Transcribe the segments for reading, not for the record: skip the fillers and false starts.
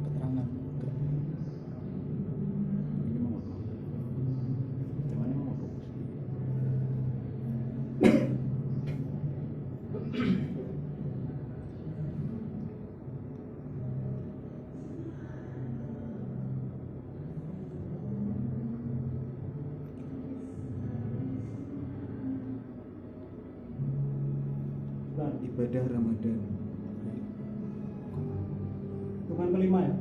keterangan ini mau gimana mau fokus ibadah Ramadan Bukan kelima ya?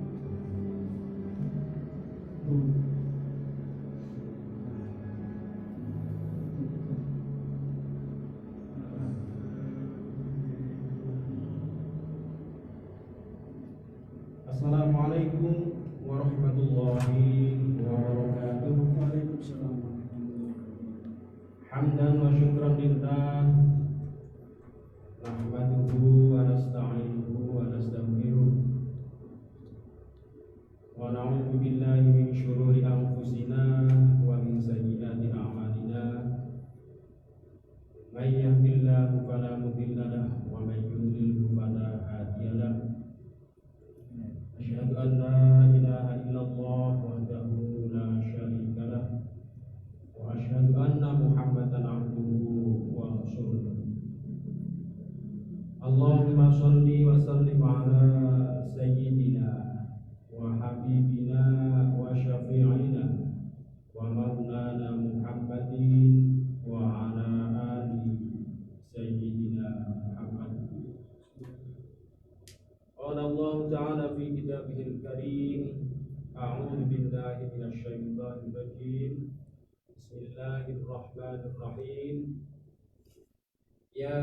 Assalamualaikum warahmatullahi wabarakatuh. Waalaikumsalam. Hamdan wa syukran lillah. Nahmaduhu wa nasta'inuhu wa nastaghfiruh. Wa na'udzu billahi min syururi anfusina wa min sayyiati a'malina. May yahdihillahu fala mudilla lahu wa may yudlilhu fala hadiya lahu. Asyhadu an la ilaha illallah wahdahu la syarika lah wa asyhadu anna Muhammadan abduhu wa rasuluh. Allahumma shalli wa sallim ala sayyidina wa habibina wa syafi'ina wa maulana Muhammadin wa ala ali sayyidina Muhammad. Qala Allah Ta'ala fi kitabihil karim, a'udzu billahi minasy syaithanir rajim. Bismillahirrahmanirrahim. Ya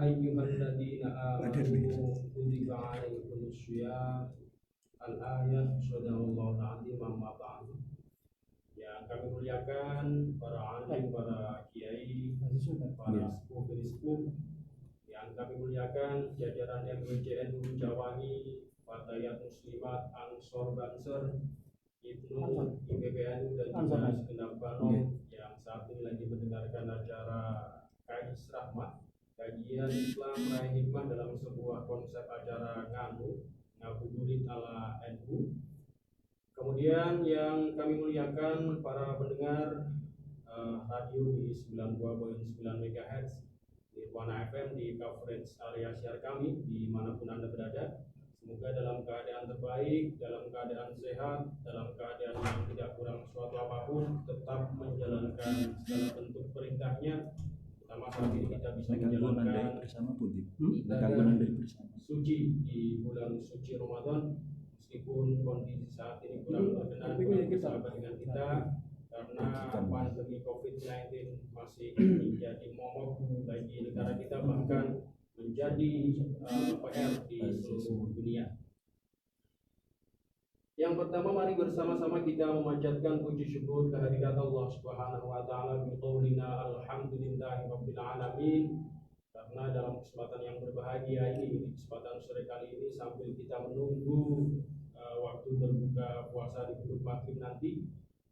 ayyuhalladzina amanu kutiba 'alaikumus syiyam. Al-ayat sadaqallahu al-'azim amma ba'du. Yang kami muliakan para alim, para kiai, para sepuh-sepuh, yang kami muliakan jajaran MWJN Jawangi, Fatayat Muslimat, Ansor Banser, Ibnu, IPPNU dan juga segenap Banom yang saat ini lagi mendengarkan acara Kais Rahmat, kajian Islam Raih Hikmah dalam sebuah konsep acara ngabuburit ala NU. Kemudian yang kami muliakan para pendengar radio di 92.9 MHz Nirwana FM di coverage area siar kami dimanapun Anda berada. Semoga dalam keadaan terbaik, dalam keadaan sehat, dalam keadaan yang tidak kurang suatu apapun, tetap menjalankan segala bentuk perintahnya. Pertama saat ini kita bisa menjalankan bersama putih ibadah suci di bulan suci Ramadan, meskipun kondisi saat ini kurang berkenan, kurang bersahabat dengan kita karena pandemi COVID-19 masih menjadi momok bagi negara kita, bahkan menjadi PR di seluruh dunia. Yang pertama, mari bersama-sama kita memanjatkan puji syukur kehadirat Allah Subhanahu wa taala bi qaulina alhamdulillahirabbil alamin. Karena dalam kesempatan yang berbahagia ini, di kesempatan sore kali ini, sambil kita menunggu waktu berbuka puasa di waktu maghrib nanti,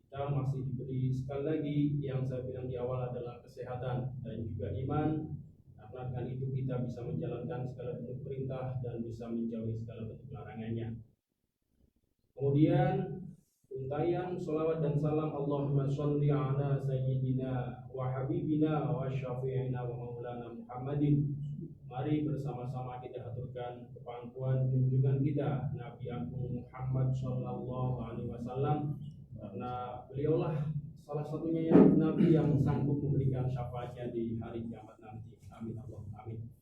kita masih diberi sekali lagi yang saya bilang di awal adalah kesehatan dan juga iman. Karena dengan itu kita bisa menjalankan segala bentuk perintah dan bisa menjauhi segala bentuk larangannya. Kemudian untayan salawat dan salam Allahumma sholli ala sayyidina wa habibina wa syafi'ina wa maulana Muhammadin. Mari bersama-sama kita aturkan kepangkuan junjungan kita Nabi Agung Muhammad sallallahu alaihi wasallam, karena beliaulah salah satunya yang Nabi yang sanggup memberikan syafaatnya di hari kiamat nanti. Amin Allahumma amin.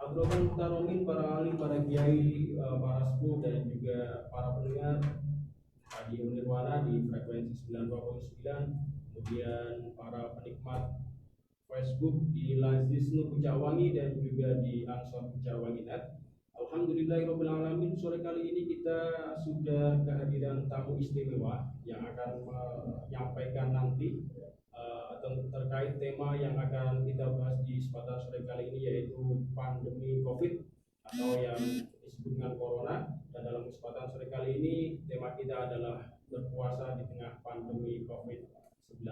Hadratul Muhtaromin, para alim, para kiai, para sepuh dan juga para pendengar Radio Nirwana di frekuensi 92.9, kemudian para penikmat Facebook di Lazisnu Pujawangi dan juga di Ansor Pujawangi Net. Alhamdulillahirabbil alamin, sore kali ini kita sudah kehadiran tamu istimewa yang akan menyampaikan nanti terkait tema yang akan kita bahas di kesempatan sore kali ini, yaitu pandemi COVID atau yang disebut dengan Corona. Dan dalam kesempatan sore kali ini tema kita adalah berpuasa di tengah pandemi COVID-19.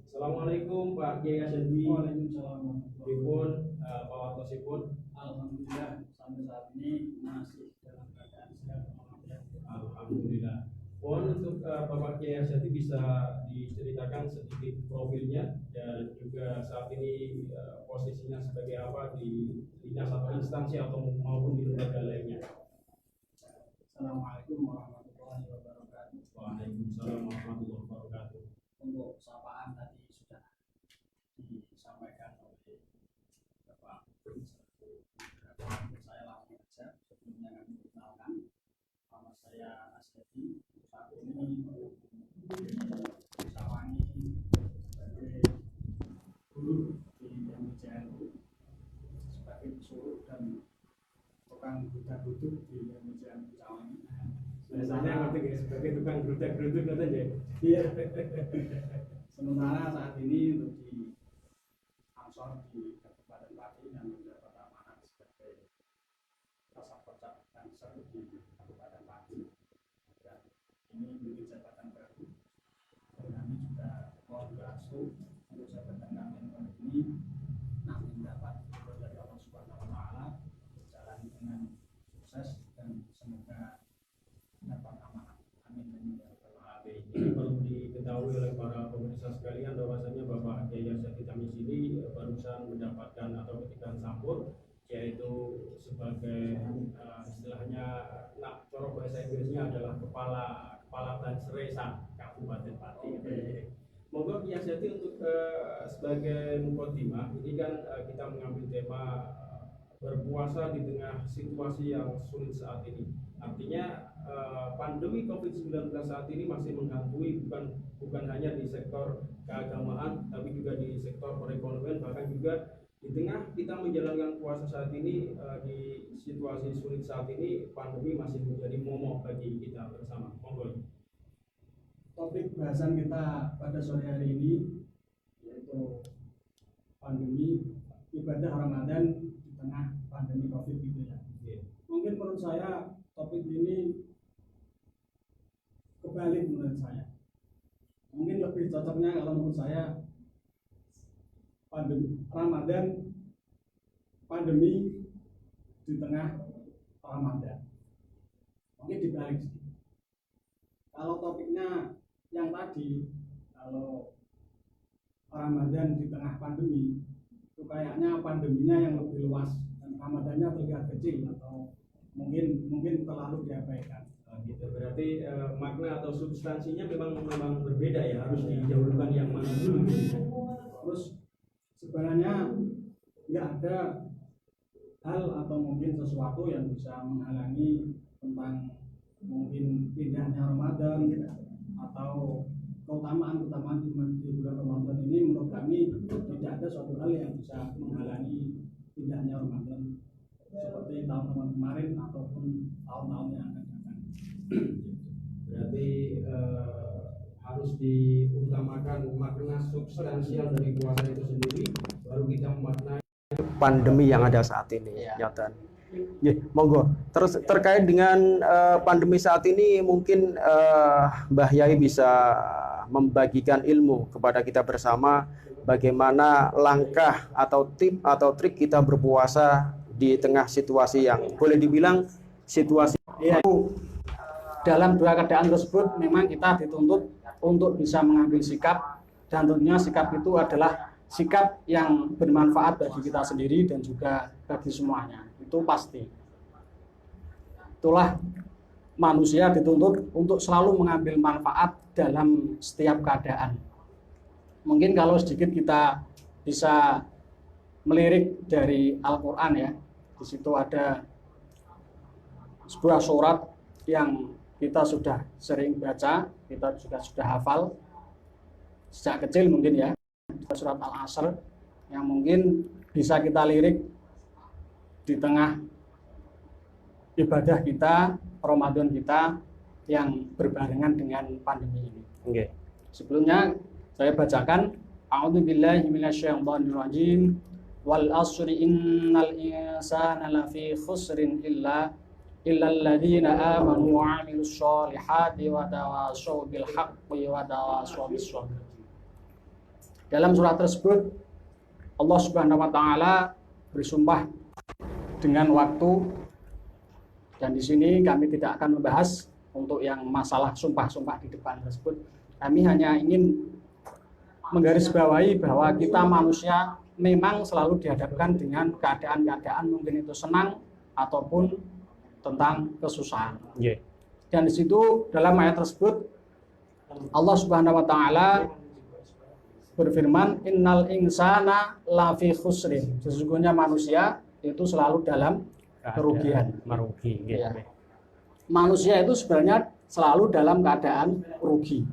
Assalamualaikum Pak Kiai Asyadi. Waalaikumsalam. Pripun Pak Wartosipun? Alhamdulillah sampai saat ini masih dalam keadaan sehat walafiat. Alhamdulillah. Mohon untuk Bapak Kiai Asyati bisa diceritakan sedikit profilnya dan juga saat ini posisinya sebagai apa di dinas atau instansi atau maupun di lembaga lainnya. Assalamualaikum warahmatullahi wabarakatuh. Waalaikumsalam warahmatullahi wabarakatuh. Untuk sapaan tadi sudah disampaikan oleh Bapak. Saya langsung saja sebelumnya kami perkenalkan, nama saya Asyati. Saat ini Sawangi sebagai guru di MJNU, sebagai pesuruh dan tukang budak-buduk di MJNU Sawangi. Biasanya ngerti guys, sebagai tukang geruduk katanya. Iya. Sementara saat ini untuk di Ansor di Kabupaten Pati dan mendapat amanah sebagai Kasapocak Banser di Kabupaten Pati. Dan ini menjadi jabatan baru. Dan kami juga mohon berasuh untuk jabatan kami ini namun dapat dari Allah Subhanahu Wa Taala berjalan dengan sukses dan semoga dapat amanah. Amin. Ini perlu diketahui oleh para pemirsa sekalian bahwasanya Bapak Kiai Asyati Tamis ini barusan mendapatkan atau ketikan sampur, yaitu sebagai istilahnya corok bahasa Inggrisnya adalah kepala Banseresa Kabupaten Pati. Monggo Kiai Asyati untuk sebagai mukaddimah, ini kan kita mengambil tema berpuasa di tengah situasi yang sulit saat ini. Artinya pandemi COVID-19 saat ini masih menghantui bukan hanya di sektor keagamaan, tapi juga di sektor perekonomian, bahkan juga di tengah kita menjalankan puasa saat ini, di situasi sulit saat ini, pandemi masih menjadi momok bagi kita bersama. Monggo. Topik bahasan kita pada sore hari ini yaitu pandemi ibadah Ramadan di tengah pandemi COVID gitu ya. Mungkin menurut saya topik ini kebalik menurut saya. Mungkin lebih cocoknya kalau menurut saya pandemi Ramadan, pandemi di tengah Ramadan. Mungkin dibalik sih. Kalau topiknya yang tadi, kalau Ramadan di tengah pandemi, itu kayaknya pandeminya yang lebih luas dan Ramadannya terlihat kecil atau mungkin terlalu diabaikan. Gitu. Berarti makna atau substansinya memang berbeda ya, harus dijauhkan yang mana dulu. Terus sebenarnya nggak ada hal atau mungkin sesuatu yang bisa menghalangi tentang mungkin pindahnya Ramadan atau keutamaan di bulan Ramadan ini. Menurut kami tidak ada suatu hal yang bisa menghalangi pindahnya Ramadan seperti tahun-tahun kemarin ataupun tahun-tahun yang akan datang. Berarti harus diutamakan makna substansial dari puasa itu sendiri, baru kita memaknai pandemi yang ada saat ini. Ya. Monggo. Terus terkait dengan pandemi saat ini, mungkin Mbah Yai bisa membagikan ilmu kepada kita bersama bagaimana langkah atau tip atau trik kita berpuasa di tengah situasi yang boleh dibilang situasi dalam dua keadaan tersebut memang kita dituntut untuk bisa mengambil sikap, dan tentunya sikap itu adalah sikap yang bermanfaat bagi kita sendiri dan juga bagi semuanya. Itu pasti. Itulah manusia dituntut untuk selalu mengambil manfaat dalam setiap keadaan. Mungkin kalau sedikit kita bisa melirik dari Al-Quran ya, di situ ada sebuah surat yang kita sudah sering baca, kita juga sudah hafal sejak kecil mungkin ya, surat Al-Asr yang mungkin bisa kita lirik di tengah ibadah kita, Ramadan kita yang berbarengan dengan pandemi ini. Okay. Sebelumnya saya bacakan A'udzubillahi minasyaitonirrajim. Wal asri innal insana lafi khusrin illa alladziina aamanu wa 'amilus shalihati wa tawashaw bil haqqi wa tawashaw bis sabr. Dalam surat tersebut Allah Subhanahu wa taala bersumpah dengan waktu, dan di sini kami tidak akan membahas untuk yang masalah sumpah-sumpah di depan tersebut. Kami hanya ingin menggarisbawahi bahwa kita manusia memang selalu dihadapkan dengan keadaan-keadaan mungkin itu senang ataupun tentang kesusahan. Yeah. Dan di situ dalam ayat tersebut Allah Subhanahu wa taala berfirman, innal insana lafi khusrin. Sesungguhnya manusia itu selalu dalam kerugian. Merugi. Gitu. Ya. Manusia itu sebenarnya selalu dalam keadaan rugi.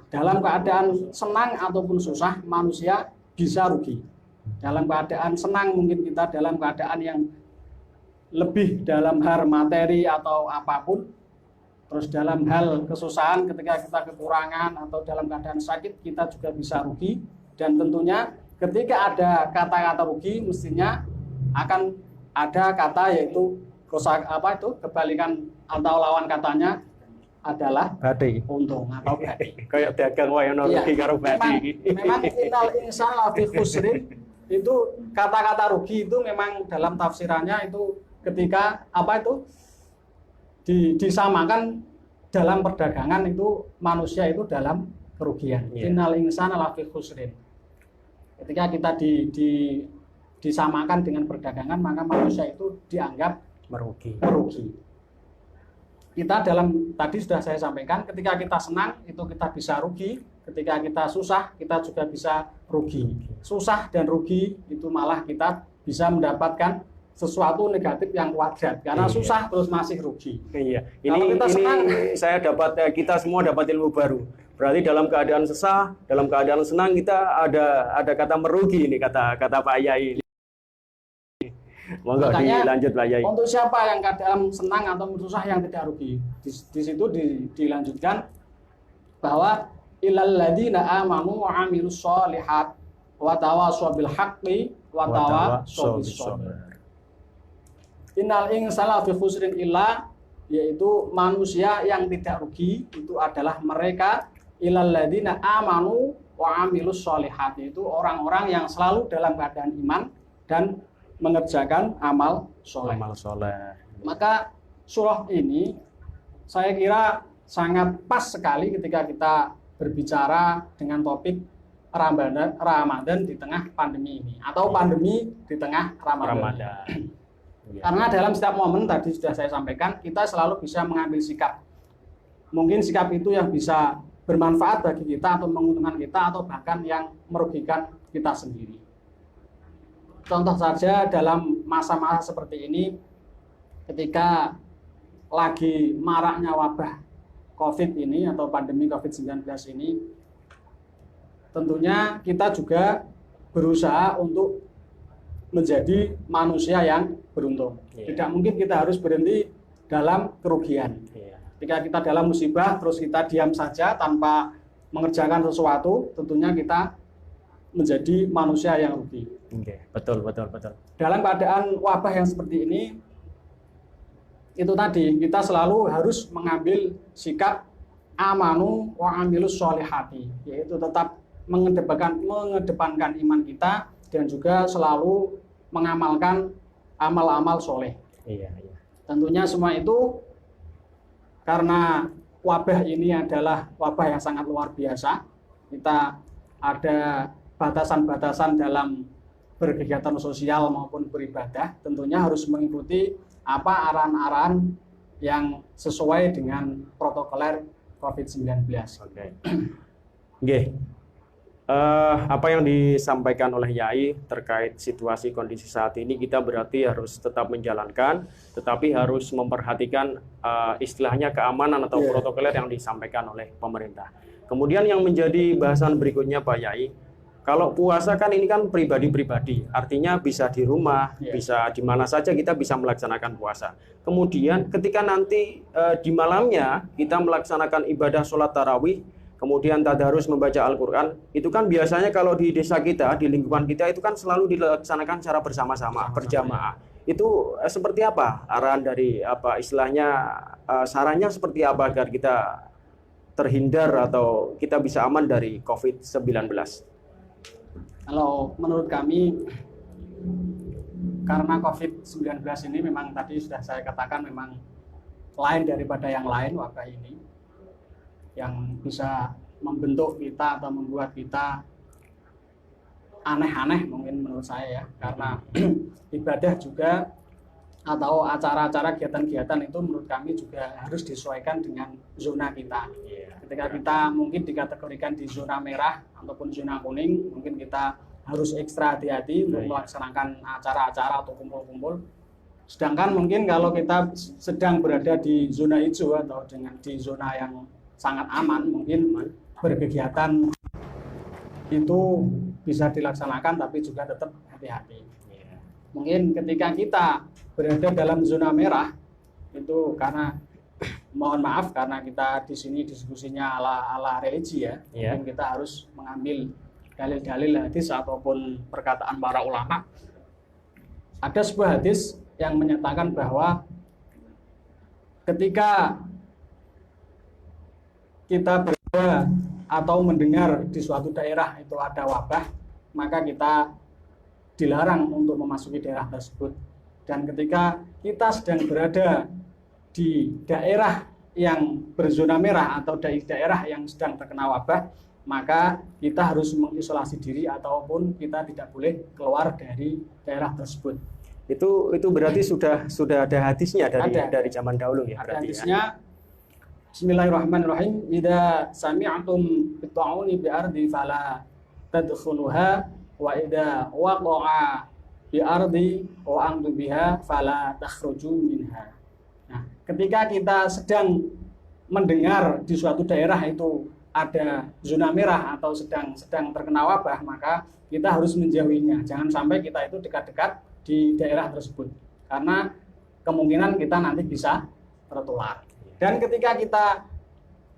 Dalam keadaan senang ataupun susah, manusia bisa rugi. Dalam keadaan senang mungkin kita dalam keadaan yang lebih dalam hal materi atau apapun. Terus dalam hal kesusahan ketika kita kekurangan atau dalam keadaan sakit kita juga bisa rugi. Dan tentunya ketika ada kata-kata rugi mestinya akan ada kata yaitu kebalikan atau lawan katanya adalah Badai. untung atau badai. Kayak dagang wae ono rugi karo badai. Memang innal insana lafi khusrin itu kata-kata rugi itu memang dalam tafsirannya itu ketika disamakan dalam perdagangan itu manusia itu dalam kerugian. Innal insana lafi khusrin. Ketika kita disamakan dengan perdagangan maka manusia itu dianggap merugi. Kita tadi sudah saya sampaikan, ketika kita senang itu kita bisa rugi, ketika kita susah kita juga bisa rugi. Susah dan rugi itu malah kita bisa mendapatkan sesuatu negatif yang kuadrat karena susah terus masih rugi. Iya. Kalau kita senang, Kita semua dapat ilmu baru. Berarti dalam keadaan susah, dalam keadaan senang kita ada kata merugi ini kata Pak Yai. Monggo dilanjut Pak Yai. Untuk siapa yang dalam senang atau susah yang tidak rugi? Di situ dilanjutkan bahwa ilal ladzina amanu wa amilus sholihat wa tawassaw bil haqqi wa tawassaw bis sabr. Innal insana fi khusrin illa, yaitu manusia yang tidak rugi itu adalah mereka ilal ladzina amanu wa amilus sholihat, yaitu orang-orang yang selalu dalam keadaan iman dan mengerjakan amal soleh. Maka surah ini saya kira sangat pas sekali ketika kita berbicara dengan topik Ramadan di tengah pandemi ini atau pandemi di tengah Ramadan. Karena dalam setiap momen tadi sudah saya sampaikan kita selalu bisa mengambil sikap. Mungkin sikap itu yang bisa bermanfaat bagi kita atau menguntungkan kita atau bahkan yang merugikan kita sendiri. Contoh saja dalam masa-masa seperti ini ketika lagi maraknya wabah COVID ini atau pandemi COVID-19 ini, tentunya kita juga berusaha untuk menjadi manusia yang beruntung. Tidak mungkin kita harus berhenti dalam kerugian. Ketika kita dalam musibah terus kita diam saja tanpa mengerjakan sesuatu, tentunya kita menjadi manusia yang rugi. Betul. Dalam keadaan wabah yang seperti ini, itu tadi kita selalu harus mengambil sikap amanu wa amilus sholihati, yaitu tetap mengedepankan iman kita dan juga selalu mengamalkan amal-amal soleh. Tentunya semua itu karena wabah ini adalah wabah yang sangat luar biasa. Kita ada batasan-batasan dalam berkegiatan sosial maupun beribadah, tentunya harus mengikuti apa arahan-arahan yang sesuai dengan protokoler COVID-19. Apa yang disampaikan oleh Yai terkait situasi kondisi saat ini, kita berarti harus tetap menjalankan, tetapi harus memperhatikan istilahnya keamanan atau protokoler yang disampaikan oleh pemerintah. Kemudian yang menjadi bahasan berikutnya Pak Yai, kalau puasa kan ini kan pribadi-pribadi, artinya bisa di rumah, bisa di mana saja kita bisa melaksanakan puasa. Kemudian ketika nanti di malamnya kita melaksanakan ibadah sholat tarawih, kemudian tadarus membaca Al-Quran, itu kan biasanya kalau di desa kita, di lingkungan kita itu kan selalu dilaksanakan secara bersama-sama, berjamaah. Itu seperti apa arahan dari istilahnya sarannya seperti apa agar kita terhindar atau kita bisa aman dari COVID-19? Kalau menurut kami karena COVID-19 ini memang tadi sudah saya katakan memang lain daripada yang lain wabah ini, yang bisa membentuk kita atau membuat kita aneh-aneh mungkin menurut saya ya, karena ibadah juga atau acara-acara kegiatan-kegiatan itu menurut kami juga harus disesuaikan dengan zona kita. Ketika kita mungkin dikategorikan di zona merah ataupun zona kuning, mungkin kita harus ekstra hati-hati untuk melaksanakan acara-acara atau kumpul-kumpul. Sedangkan mungkin kalau kita sedang berada di zona hijau atau di zona yang sangat aman, mungkin berkegiatan itu bisa dilaksanakan tapi juga tetap hati-hati. Mungkin ketika kita berada dalam zona merah itu karena mohon maaf karena kita di sini diskusinya ala religi ya. Mungkin kita harus mengambil dalil-dalil hadis ataupun perkataan para ulama. Ada sebuah hadis yang menyatakan bahwa ketika kita berada atau mendengar di suatu daerah itu ada wabah, maka kita dilarang untuk memasuki daerah tersebut. Dan ketika kita sedang berada di daerah yang berzona merah atau daerah yang sedang terkena wabah, maka kita harus mengisolasi diri ataupun kita tidak boleh keluar dari daerah tersebut. Itu berarti sudah ada hadisnya dari zaman dahulu ya. Ada hadisnya. Ya? Bismillahirrahmanirrahim. Idza sami'tum bitta'uni bi ardi fala tadkhuluha wa idza waqa'a bi ardi wa antum biha fala takhruju minha. Nah, ketika kita sedang mendengar di suatu daerah itu ada zona merah atau sedang terkena wabah, maka kita harus menjauhinya. Jangan sampai kita itu dekat-dekat di daerah tersebut, karena kemungkinan kita nanti bisa tertular. Dan ketika kita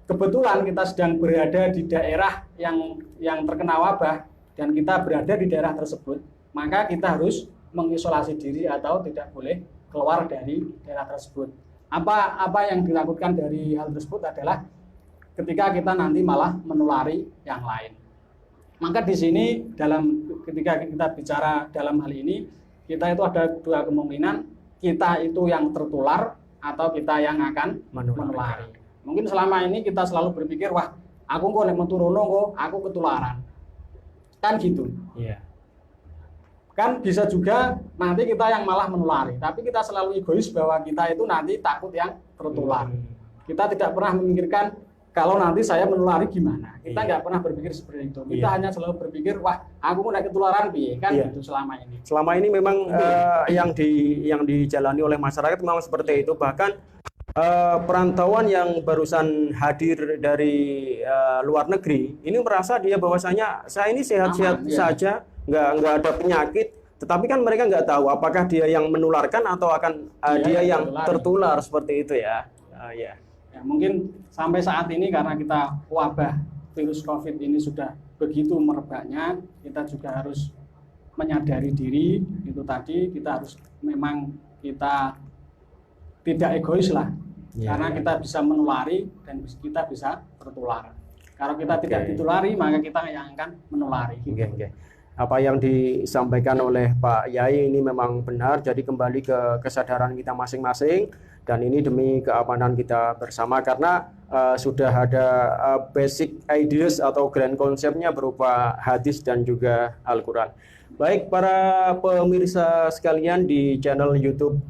kebetulan kita sedang berada di daerah yang terkena wabah dan kita berada di daerah tersebut, maka kita harus mengisolasi diri atau tidak boleh keluar dari daerah tersebut. Apa yang dilakukan dari hal tersebut adalah ketika kita nanti malah menulari yang lain. Maka di sini ketika kita bicara dalam hal ini, kita itu ada dua kemungkinan, kita itu yang tertular atau kita yang akan menulari. Mungkin selama ini kita selalu berpikir, wah aku kok nek metu rono kok aku ketularan. Kan gitu. Iya. Kan bisa juga nanti kita yang malah menulari, tapi kita selalu egois bahwa kita itu nanti takut yang tertular. Kita tidak pernah memikirkan kalau nanti saya menulari gimana. Kita nggak pernah berpikir seperti itu. Kita hanya selalu berpikir, wah aku mau naik ketularan piye kan gitu selama ini. Selama ini memang yang dijalani oleh masyarakat memang seperti itu. Bahkan perantauan yang barusan hadir dari luar negeri ini merasa dia bahwasanya saya ini sehat-sehat saja, nggak ada penyakit, tetapi kan mereka nggak tahu apakah dia yang menularkan atau akan dia yang tertular seperti itu ya. Ya, mungkin sampai saat ini karena kita wabah virus COVID ini sudah begitu merebaknya, kita juga harus menyadari diri itu tadi, kita harus memang kita tidak egois lah. Karena kita bisa menulari dan kita bisa tertular. Kalau kita tidak ditulari, maka kita yang akan menulari. Apa yang disampaikan oleh Pak Yai ini memang benar. Jadi kembali ke kesadaran kita masing-masing, dan ini demi keamanan kita bersama, karena sudah ada basic ideas atau grand konsepnya berupa hadis dan juga Al-Quran. Baik para pemirsa sekalian di channel YouTube,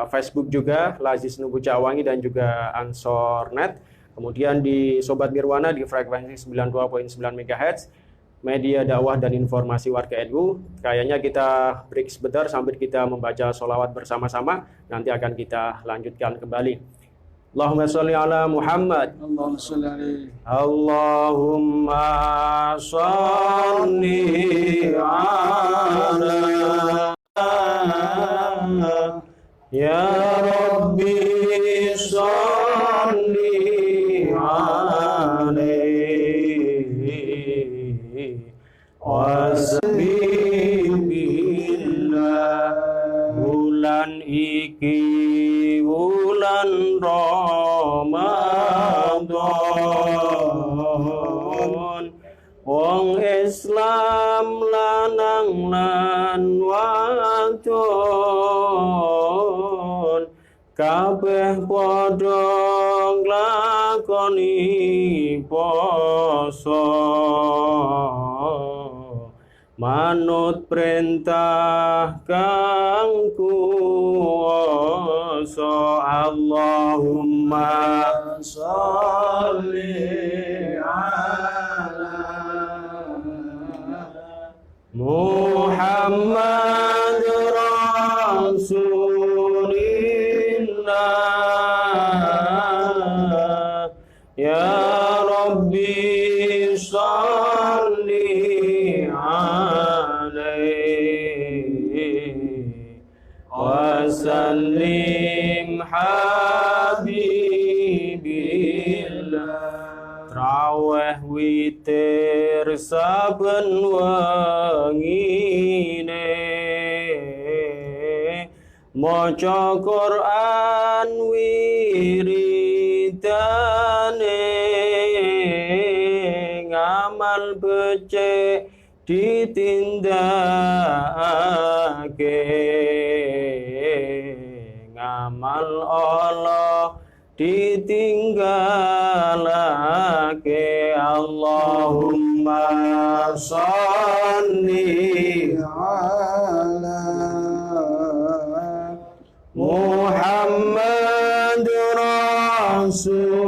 Facebook juga Lazis Nubu Cawangi dan juga Ansor.net, kemudian di Sobat Nirwana di frekuensi 92.9 MHz, media dakwah dan informasi warga NU. Kayaknya kita break sebentar sambil kita membaca sholawat bersama-sama, nanti akan kita lanjutkan kembali. Allahumma sholli ala Muhammad. Allahumma sholli alaihi. Allahumma sholli ala ya Rabbi sholli alaihi wasbibillah. Bulan iki bulan Ramadan, wong Islam lanang lan wadon padha nglakoni poso manut perintah kang kuwasa. Allahumma sholli ala Muhammad Rasulillah. Ya Rabbi sholli alaihi wa sallim habibillah. Traweh witir saben wengine, maca Quran wiridane, ngamal becik ditindakake, ngamal Allah ditinggalake. Allahumma sholli ala Muhammad Rasulillah.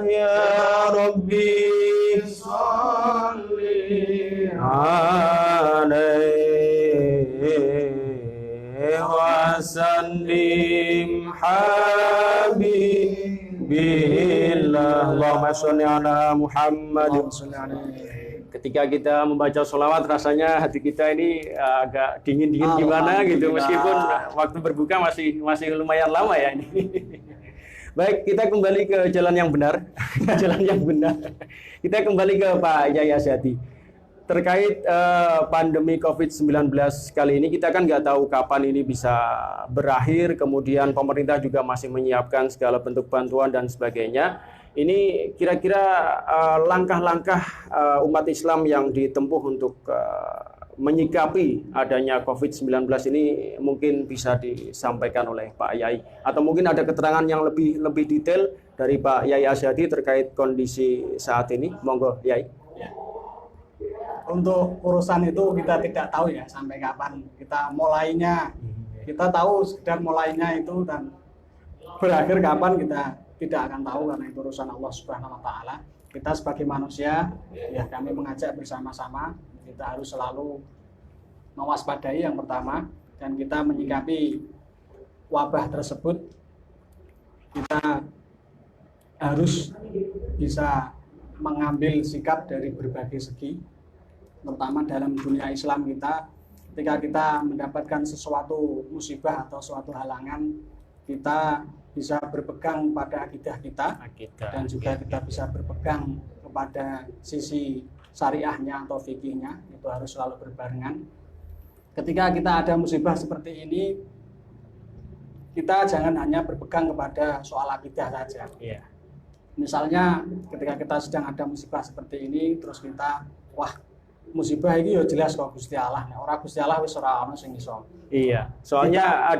Ya Rabbi sholli alaihi wa sallim habibillah. Allahumma sholli ala Muhammad. Ketika kita membaca sholawat, rasanya hati kita ini agak dingin-dingin gimana gitu, meskipun waktu berbuka masih lumayan lama ya ini. Baik, kita kembali ke jalan yang benar. Jalan yang benar. Kita kembali ke Pak Yai Asyhadi. Terkait pandemi COVID-19 kali ini, kita kan nggak tahu kapan ini bisa berakhir, kemudian pemerintah juga masih menyiapkan segala bentuk bantuan dan sebagainya. Ini kira-kira langkah-langkah umat Islam yang ditempuh untuk menyikapi adanya COVID-19 ini mungkin bisa disampaikan oleh Pak Yai, atau mungkin ada keterangan yang lebih detail dari Pak Yai Asyhadi terkait kondisi saat ini. Monggo Yai. Untuk urusan itu kita tidak tahu ya sampai kapan kita mulainya. Kita tahu sekedar mulainya itu, dan berakhir kapan kita tidak akan tahu karena itu urusan Allah Subhanahu wa taala. Kita sebagai manusia ya, kami mengajak bersama-sama kita harus selalu mewaspadai yang pertama, dan kita menyikapi wabah tersebut kita harus bisa mengambil sikap dari berbagai segi, terutama dalam dunia Islam kita. Ketika kita mendapatkan sesuatu musibah atau suatu halangan, kita bisa berpegang pada akidah kita, dan juga kita bisa berpegang kepada sisi syariahnya atau fikihnya. Itu harus selalu berbarengan. Ketika kita ada musibah seperti ini, kita jangan hanya berpegang kepada soal akidah saja. Misalnya ketika kita sedang ada musibah seperti ini, terus kita, wah musibah ini ya jelas kok Gusti Allah. Nah, orang Gusti Allah wis ora ono sing iso. Iya, soalnya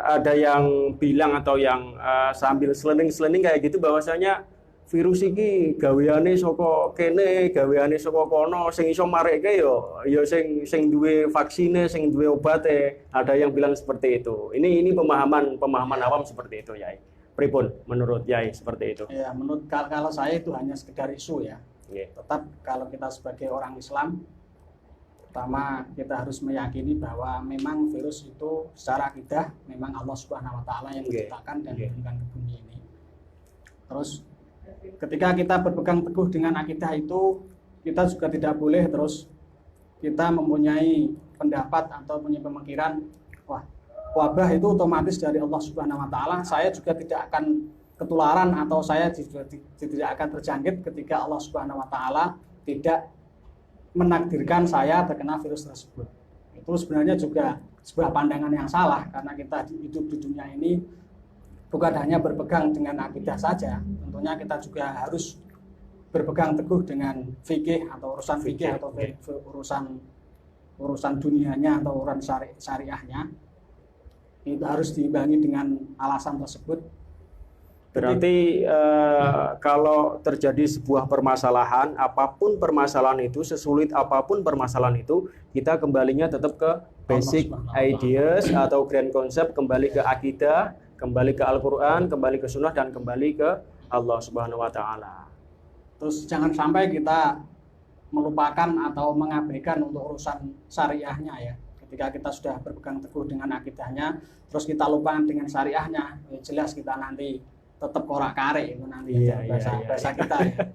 ada yang bilang atau yang sambil selening-selening kayak gitu, bahwasanya virus iki gaweane saka kene, gaweane saka kono, sing iso marekke ya sing duwe vaksine, sing duwe obate. Ada yang bilang seperti itu. Ini pemahaman awam seperti itu, Yai. Pripun menurut Yai seperti itu? Ya, menurut kalau saya itu hanya sekedar isu ya. Tetap kalau kita sebagai orang Islam, pertama kita harus meyakini bahwa memang virus itu secara akidah memang Allah Subhanahu wa taala yang menciptakan dan menurunkan ke bumi ini. Terus ketika kita berpegang teguh dengan akidah itu, kita juga tidak boleh terus kita mempunyai pendapat atau punya pemikiran, wah wabah itu otomatis dari Allah Subhanahu wa taala, saya juga tidak akan ketularan atau saya juga tidak akan terjangkit ketika Allah Subhanahu wa taala tidak menakdirkan saya terkena virus tersebut. Itu sebenarnya juga sebuah pandangan yang salah, karena kita hidup di dunia ini bukan hanya berpegang dengan akidah saja, tentunya kita juga harus berpegang teguh dengan fikih atau urusan fikih atau urusan dunianya atau urusan syariahnya. itu harus diimbangi dengan alasan tersebut. Berarti kalau terjadi sebuah permasalahan, apapun permasalahan itu, sesulit apapun permasalahan itu, kita kembalinya tetap ke basic ideas atau grand concept, kembali ke akidah, kembali ke Al-Quran, kembali ke Sunnah, dan kembali ke Allah Subhanahu Wa Taala. Terus jangan sampai kita melupakan atau mengabaikan untuk urusan syariahnya ya. Ketika kita sudah berpegang teguh dengan akidahnya, terus kita lupakan dengan syariahnya, ya jelas kita nanti tetap korak-kare itu nanti bahasa kita ya.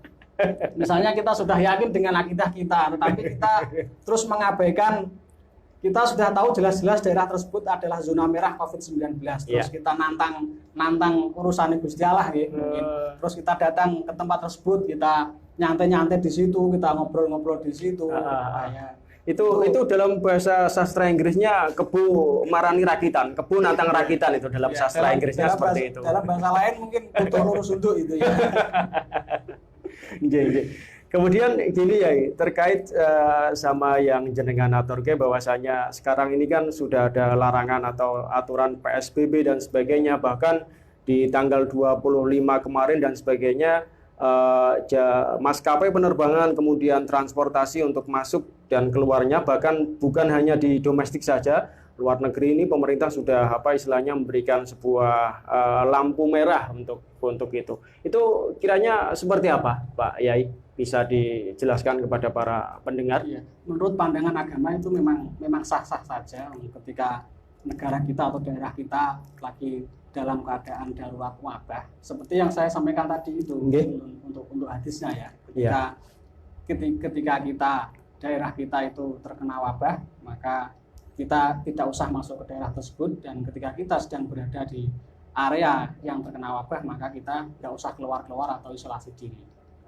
Misalnya kita sudah yakin dengan akidah kita, tetapi kita terus mengabaikan, kita sudah tahu jelas-jelas daerah tersebut adalah zona merah COVID-19, terus kita nantang urusan Gusti Allah ya, mungkin. Terus kita datang ke tempat tersebut, kita nyantai-nyantai di situ, kita ngobrol-ngobrol di situ. Ya. Itu dalam bahasa sastra Inggrisnya kebu marani rakitan, kebu nantang rakitan, itu dalam sastra Inggrisnya seperti itu. Dalam bahasa lain mungkin butuh lurus untuk itu ya. Kemudian gini ya, terkait sama yang jenengan aturke, bahwasanya sekarang ini kan sudah ada larangan atau aturan PSBB dan sebagainya, bahkan di tanggal 25 kemarin dan sebagainya, maskapai penerbangan kemudian transportasi untuk masuk dan keluarnya, bahkan bukan hanya di domestik saja, luar negeri ini pemerintah sudah istilahnya memberikan sebuah lampu merah untuk itu. Itu kiranya seperti apa, Pak Yai? Bisa dijelaskan kepada para pendengar? Ya, menurut pandangan agama itu memang sah-sah saja ketika negara kita atau daerah kita lagi dalam keadaan darurat wabah, seperti yang saya sampaikan tadi itu, untuk hadisnya ya. Ketika kita daerah kita itu terkena wabah, maka kita tidak usah masuk ke daerah tersebut, dan ketika kita sedang berada di area yang terkena wabah, maka kita tidak usah keluar-keluar atau isolasi diri.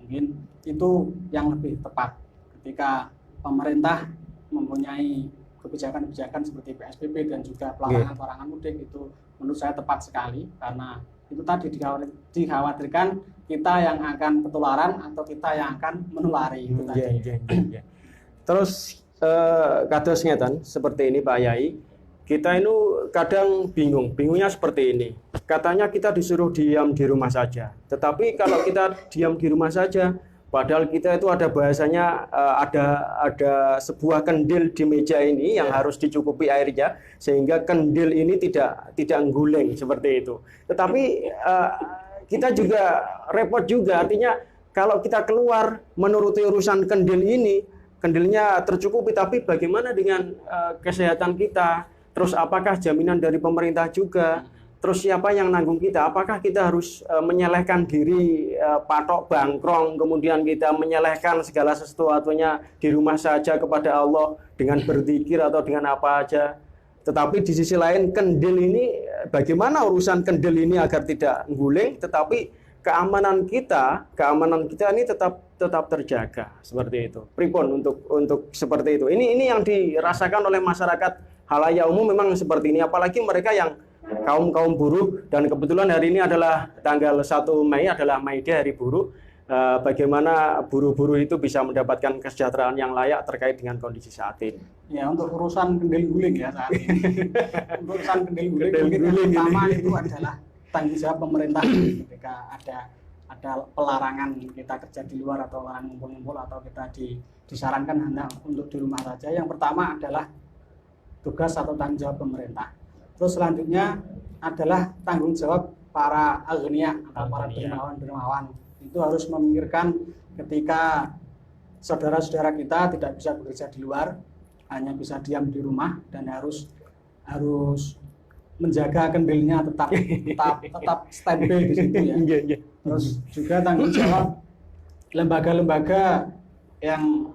Mungkin itu yang lebih tepat ketika pemerintah mempunyai kebijakan-kebijakan seperti PSBB dan juga pelarangan mudik, itu menurut saya tepat sekali, karena itu tadi dikhawatirkan kita yang akan ketularan atau kita yang akan menulari itu tadi. Terus kados ngeten seperti ini Pak Yai, kita ini kadang bingungnya seperti ini. Katanya kita disuruh diam di rumah saja, tetapi kalau kita diam di rumah saja, padahal kita itu ada bahasanya, ada sebuah kendil di meja ini yang harus dicukupi airnya, sehingga kendil ini tidak ngguling seperti itu. Tetapi kita juga repot juga, artinya kalau kita keluar menuruti urusan kendil ini, kendilnya tercukupi, tapi bagaimana dengan kesehatan kita? Terus apakah jaminan dari pemerintah juga? Terus siapa yang nanggung kita? Apakah kita harus menyelehkan diri, patok bangkrong, kemudian kita menyelehkan segala sesuatunya di rumah saja kepada Allah dengan berzikir atau dengan apa aja? Tetapi di sisi lain kendil ini, bagaimana urusan kendil ini agar tidak ngguling, tetapi keamanan kita ini tetap terjaga seperti itu. Pripun untuk seperti itu. Ini yang dirasakan oleh masyarakat halayak umum memang seperti ini, apalagi mereka yang kaum buruh, dan kebetulan hari ini adalah tanggal 1 Mei adalah May Day, hari buruh. Bagaimana buruh-buruh itu bisa mendapatkan kesejahteraan yang layak terkait dengan kondisi saat ini. Ya, untuk urusan kendil guling ya saat ini. Untuk urusan kendil guling yang pertama itu adalah tanggung jawab pemerintah ketika ada pelarangan kita kerja di luar atau larangan ngumpul-ngumpul atau kita disarankan hanya untuk di rumah saja. Yang pertama adalah tugas atau tanggung jawab pemerintah. Terus selanjutnya adalah tanggung jawab para agniya atau para dermawan. Itu harus memikirkan ketika saudara-saudara kita tidak bisa bekerja di luar, hanya bisa diam di rumah, dan harus menjaga kendilnya tetap standby di situ ya. Terus juga tanggung jawab lembaga-lembaga yang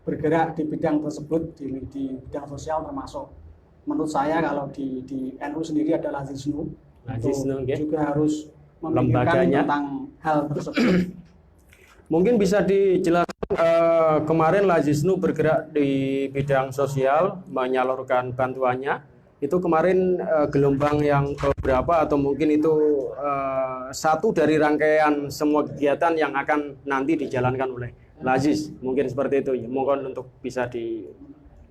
bergerak di bidang tersebut, di bidang sosial, termasuk menurut saya kalau di NU sendiri adalah Lazisnu, juga harus memikirkan tentang hal tersebut. Mungkin bisa dijelaskan, kemarin Lazisnu bergerak di bidang sosial, menyalurkan bantuannya. Itu kemarin gelombang yang keberapa, atau mungkin itu satu dari rangkaian semua kegiatan yang akan nanti dijalankan oleh Lazis, mungkin seperti itu ya. Mohon untuk bisa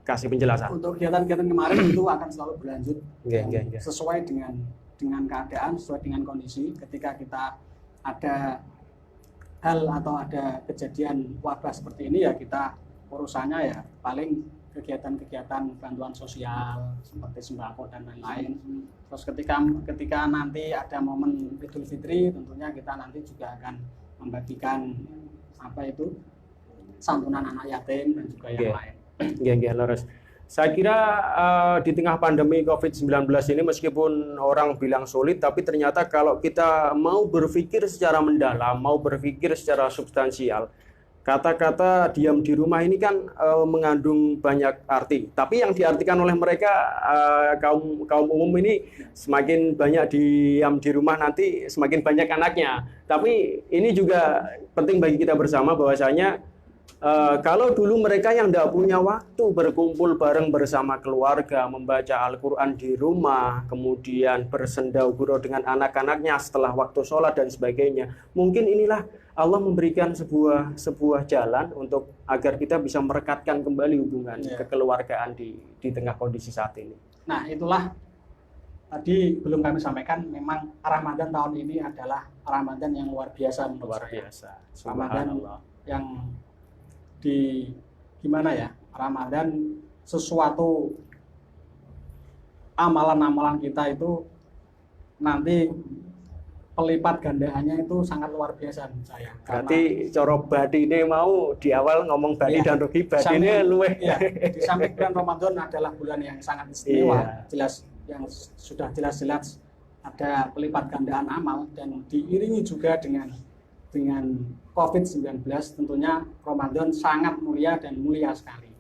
kasih penjelasan. Untuk kegiatan-kegiatan kemarin itu akan selalu berlanjut Nggih. sesuai dengan keadaan, sesuai dengan kondisi. Ketika kita ada hal atau ada kejadian wabah seperti ini ya kita urusannya ya paling kegiatan-kegiatan bantuan sosial seperti sembako dan lain-lain. Terus ketika nanti ada momen Idul Fitri, tentunya kita nanti juga akan membagikan santunan anak yatim dan juga yang lain. Nggih, leres. Saya kira di tengah pandemi COVID-19 ini meskipun orang bilang sulit, tapi ternyata kalau kita mau berpikir secara mendalam, mau berpikir secara substansial, kata-kata diam di rumah ini kan mengandung banyak arti. Tapi yang diartikan oleh mereka kaum umum ini semakin banyak diam di rumah nanti semakin banyak anaknya. Tapi ini juga penting bagi kita bersama bahwasanya kalau dulu mereka yang tidak punya waktu berkumpul bareng bersama keluarga, membaca Al-Quran di rumah, kemudian bersenda gurau dengan anak-anaknya setelah waktu sholat dan sebagainya. Mungkin inilah Allah memberikan sebuah jalan untuk agar kita bisa merekatkan kembali hubungan kekeluargaan di tengah kondisi saat ini. Nah itulah tadi belum kami sampaikan, memang Ramadan tahun ini adalah Ramadan yang luar biasa menurut saya. Ramadan yang Ramadan sesuatu amalan-amalan kita itu nanti pelipat gandaannya itu sangat luar biasa menurut saya. Berarti coro badine mau di awal ngomong badi dan rugi badine luweh. Ya, di samping bulan Ramadan adalah bulan yang sangat istimewa, jelas yang sudah jelas-jelas ada pelipat gandaan amal dan diiringi juga dengan COVID-19, tentunya Ramadan sangat mulia dan mulia sekali.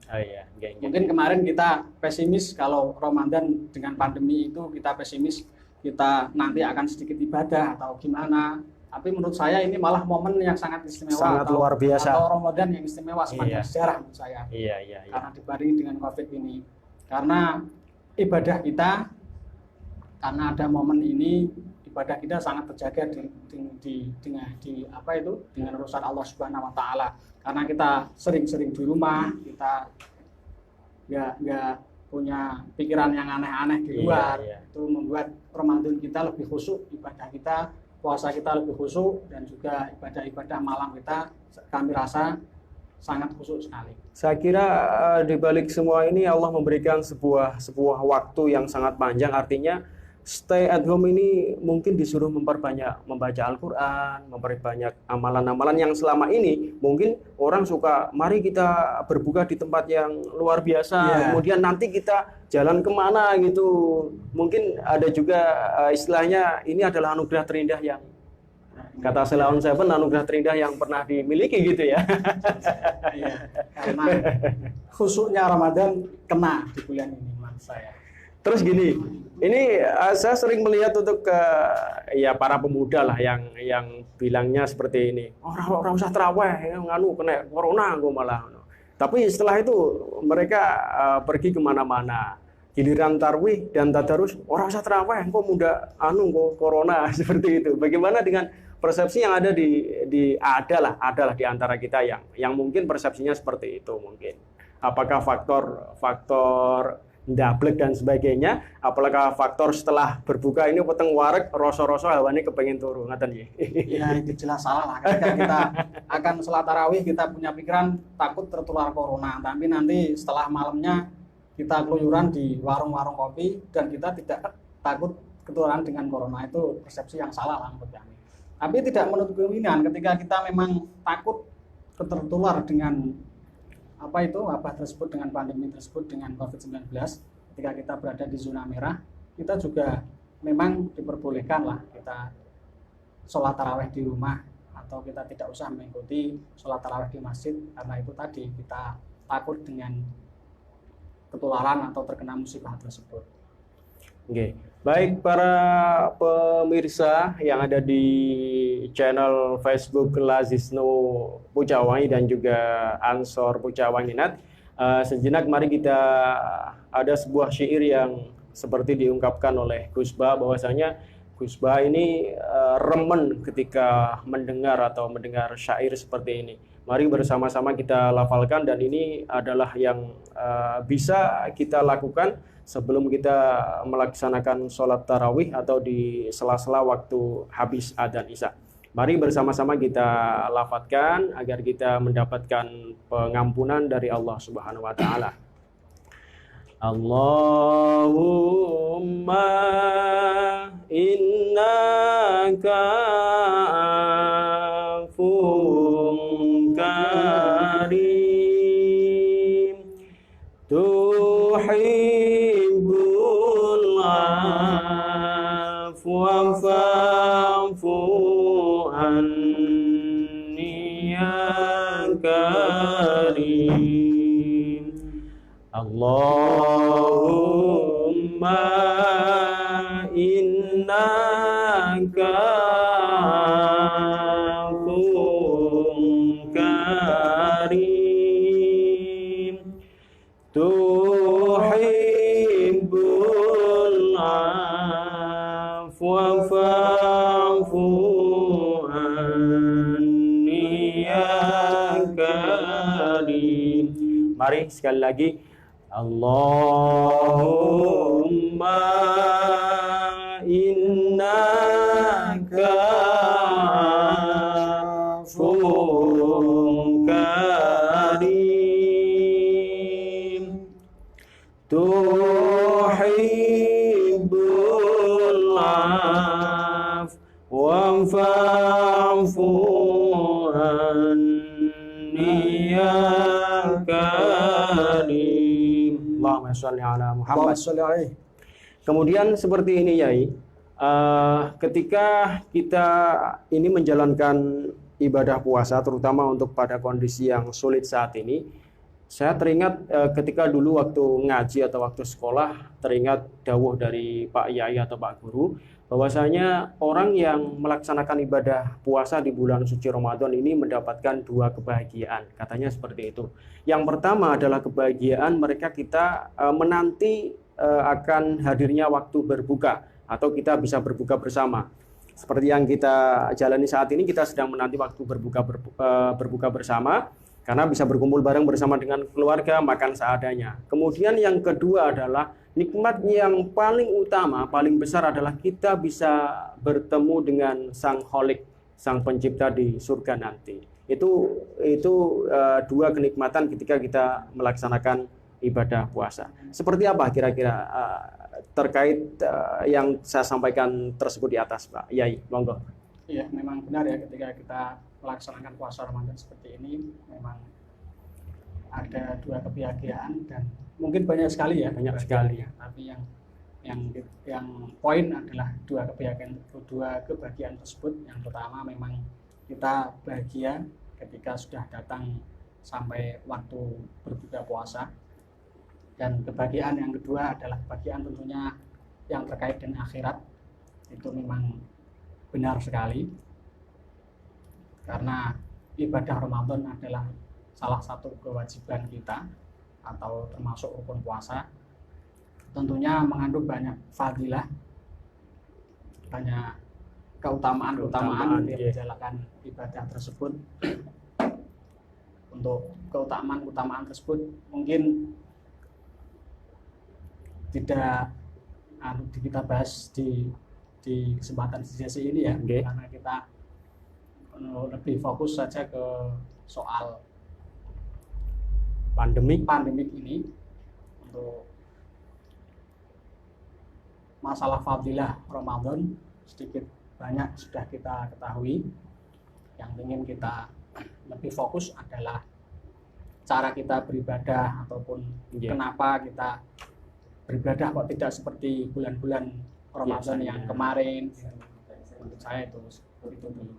Mungkin kemarin kita pesimis kalau Ramadan dengan pandemi itu kita pesimis, kita nanti akan sedikit ibadah atau gimana. Tapi menurut saya ini malah momen yang sangat istimewa, sangat luar biasa. Atau Ramadan yang istimewa sepanjang sejarah menurut saya. Karena dibarengi dengan COVID ini. Karena ibadah kita, karena ada momen ini, ibadah kita sangat terjaga dengan urusan Allah Subhanahu wa taala. Karena kita sering-sering di rumah, kita nggak punya pikiran yang aneh-aneh di luar. Itu membuat Ramadan kita lebih khusyuk, ibadah kita, puasa kita lebih khusyuk, dan juga ibadah-ibadah malam kita kami rasa sangat khusyuk sekali. Saya kira di balik semua ini Allah memberikan sebuah waktu yang sangat panjang, artinya stay at home ini mungkin disuruh memperbanyak membaca Al-Quran, memperbanyak amalan-amalan yang selama ini mungkin orang suka, mari kita berbuka di tempat yang luar biasa, kemudian nanti kita jalan kemana gitu. Mungkin ada juga istilahnya ini adalah anugerah terindah yang kata Selaun Seven, anugerah terindah yang pernah dimiliki gitu ya. Karena khusyuknya Ramadan kena di bulan ini menurut saya. Terus gini, ini saya sering melihat untuk para pemuda lah yang bilangnya seperti ini, orang usah terawih, nganu kena corona gue malah. Tapi setelah itu mereka pergi kemana-mana, giliran tarwih dan tadarus, orang usah terawih, kok muda kok corona seperti itu. Bagaimana dengan persepsi yang ada adalah di antara kita yang mungkin persepsinya seperti itu mungkin. Apakah faktor ndablek dan sebagainya, apakah faktor setelah berbuka ini peteng warek rasa-rasa hawane kepengen turu ngaten nggih. Ya itu jelas salah lah. Ketika kita akan sholat tarawih kita punya pikiran takut tertular corona, tapi nanti setelah malamnya kita keluyuran di warung-warung kopi dan kita tidak takut ketularan dengan corona. Itu persepsi yang salah lah menurut kami. Tapi tidak menutup kemungkinan ketika kita memang takut tertular dengan wabah tersebut, dengan pandemi tersebut, dengan COVID-19, ketika kita berada di zona merah, kita juga memang diperbolehkan lah kita sholat tarawih di rumah, atau kita tidak usah mengikuti sholat tarawih di masjid, karena itu tadi kita takut dengan ketularan atau terkena musibah tersebut. Oke. Baik para pemirsa yang ada di channel Facebook Lazisno Pucawangi dan juga Ansor Pucawangi Nat, sejenak mari kita ada sebuah syair yang seperti diungkapkan oleh Gus Ba, bahwasanya Gus Ba ini remen ketika mendengar syair seperti ini. Mari bersama-sama kita lafalkan, dan ini adalah yang bisa kita lakukan sebelum kita melaksanakan sholat tarawih atau di sela-sela waktu habis adzan isya. Mari bersama-sama kita lafadzkan agar kita mendapatkan pengampunan dari Allah Subhanahu wa taala. Allahumma innaka afuwwun karim tuhibbul afwa fa'fu anni ya karim. Allahumma innaka afuwwun karim tuhibbul afwa fa'fu anni ya karim. Mari sekali lagi. Allahumma innaka afuwwun karim tuhibbul afwa fa'fu anni ya karim. Allahumma sholli ala Muhammad. Kemudian seperti ini Yai, ketika kita ini menjalankan ibadah puasa, terutama untuk pada kondisi yang sulit saat ini, saya teringat ketika dulu waktu ngaji atau waktu sekolah, teringat dawuh dari Pak Yai atau Pak Guru, bahwasanya orang yang melaksanakan ibadah puasa di bulan suci Ramadan ini mendapatkan dua kebahagiaan. Katanya seperti itu. Yang pertama adalah kebahagiaan mereka kita menanti akan hadirnya waktu berbuka, atau kita bisa berbuka bersama. Seperti yang kita jalani saat ini, kita sedang menanti waktu berbuka bersama, karena bisa berkumpul bareng bersama dengan keluarga, makan seadanya. Kemudian yang kedua adalah nikmat yang paling utama, paling besar adalah kita bisa bertemu dengan Sang Kholik, Sang Pencipta di surga nanti. Itu dua kenikmatan ketika kita melaksanakan ibadah puasa. Seperti apa kira-kira terkait yang saya sampaikan tersebut di atas, Pak Yai? Monggo. Iya, memang benar ya, ketika kita melaksanakan puasa Ramadan seperti ini, memang ada dua kebahagiaan, dan mungkin banyak sekali ya, banyak sekali. Tapi yang poin adalah dua kebahagiaan tersebut. Yang pertama memang kita bahagia ketika sudah datang sampai waktu berbuka puasa, dan kebahagiaan yang kedua adalah kebahagiaan tentunya yang terkait dengan akhirat. Itu memang benar sekali, karena ibadah Ramadan adalah salah satu kewajiban kita atau termasuk rukun puasa. Tentunya mengandung banyak fadilah, banyak keutamaan yang menjalankan ibadah tersebut. Untuk keutamaan tersebut mungkin tidak kita bahas di kesempatan sesi ini ya, karena kita lebih fokus saja ke soal pandemik ini. Untuk masalah fadilah Ramadan sedikit banyak sudah kita ketahui. Yang ingin kita lebih fokus adalah cara kita beribadah, ataupun kenapa kita beribadah kok tidak seperti bulan-bulan Ramadan yang kemarin. Menurut saya itu dulu.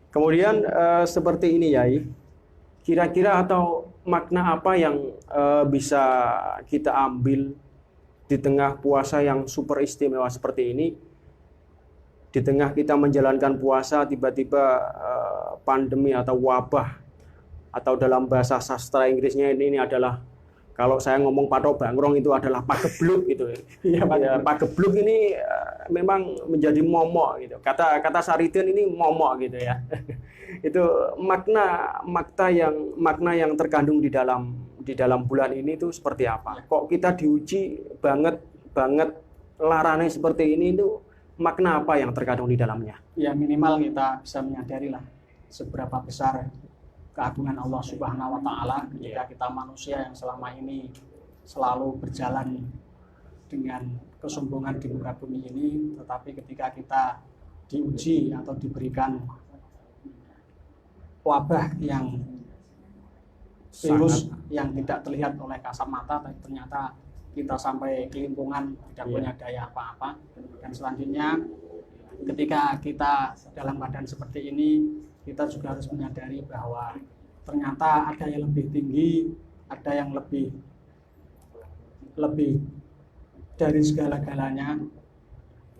Kemudian seperti ini Yai, kira-kira atau makna apa yang bisa kita ambil di tengah puasa yang super istimewa seperti ini? Di tengah kita menjalankan puasa, tiba-tiba pandemi atau wabah, atau dalam bahasa sastra Inggrisnya ini adalah, kalau saya ngomong patok bangrong itu adalah pagebluk gitu. Ya, pagebluk ini memang menjadi momok gitu. Kata Saridin ini momok gitu ya. Itu makna yang terkandung di dalam bulan ini itu seperti apa? Kok kita diuji banget larane seperti ini, itu makna apa yang terkandung di dalamnya? Ya minimal kita bisa menyadari lah seberapa besar keagungan Allah Subhanahu wa taala ketika kita manusia yang selama ini selalu berjalan dengan kesombongan di muka bumi ini, tetapi ketika kita diuji atau diberikan wabah yang virus yang tidak terlihat oleh kasat mata, tapi ternyata kita sampai kelimpungan, tidak punya daya apa-apa. Dan selanjutnya ketika kita dalam keadaan seperti ini, kita juga harus menyadari bahwa ternyata ada yang lebih tinggi, ada yang lebih dari segala-galanya,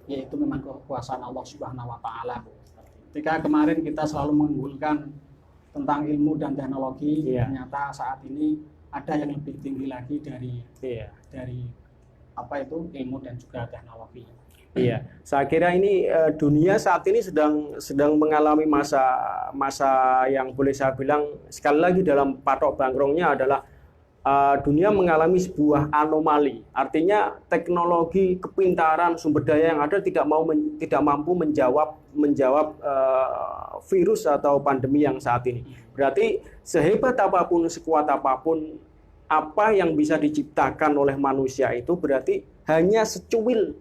yaitu memang kekuasaan Allah Subhanahu wa taala. Ketika kemarin kita selalu mengunggulkan tentang ilmu dan teknologi, ternyata saat ini ada yang lebih tinggi lagi dari apa itu ilmu dan juga teknologi. Iya, saya kira ini dunia saat ini sedang mengalami masa yang boleh saya bilang sekali lagi dalam patok bangkrongnya adalah dunia mengalami sebuah anomali. Artinya teknologi, kepintaran, sumber daya yang ada tidak mampu menjawab virus atau pandemi yang saat ini. Berarti sehebat apapun, sekuat apapun, apa yang bisa diciptakan oleh manusia itu berarti hanya secuil